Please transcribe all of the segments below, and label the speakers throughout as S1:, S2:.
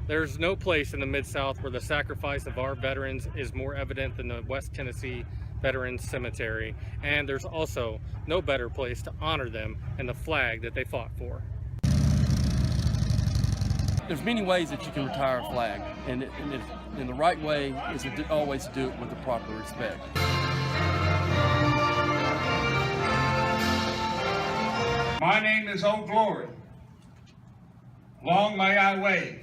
S1: There's no place in the Mid-South where the sacrifice of our veterans is more evident than the West Tennessee Veterans Cemetery, and there's also no better place to honor them and the flag that they fought for.
S2: There's many ways that you can retire a flag, and the right way is to always do it with the proper respect.
S3: My name is Old Glory. Long may I wave.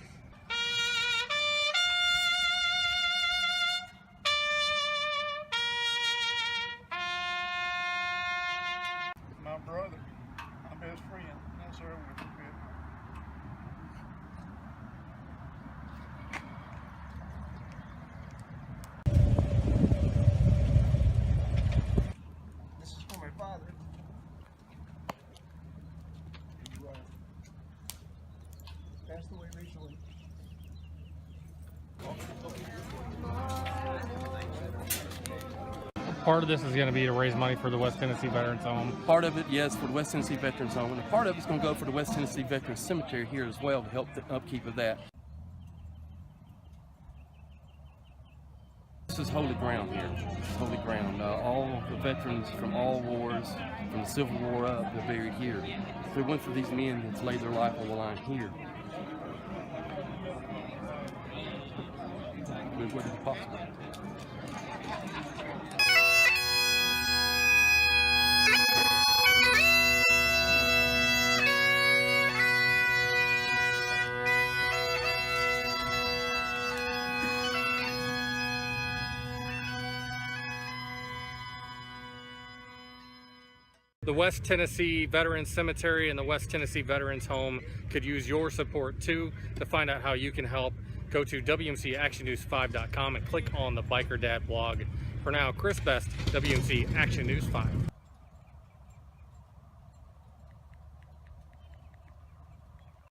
S4: My brother, my best friend, that's her with the bit. This is for my father. He passed away recently.
S1: Part of this is going to be to raise money for the West Tennessee Veterans Home.
S2: Part of it, yes, for the West Tennessee Veterans Home, and a part of it's going to go for the West Tennessee Veterans Cemetery here as well to help the upkeep of that. This is holy ground here. It's holy ground. All the veterans from all wars, from the Civil War up, are buried here. If it went for these men that's laid their life on the line here, it wouldn't be possible.
S1: The West Tennessee Veterans Cemetery and the West Tennessee Veterans Home could use your support too. To find out how you can help, go to WMCActionNews5.com and click on the Biker Dad blog. For now, Chris Best, WMC Action News 5.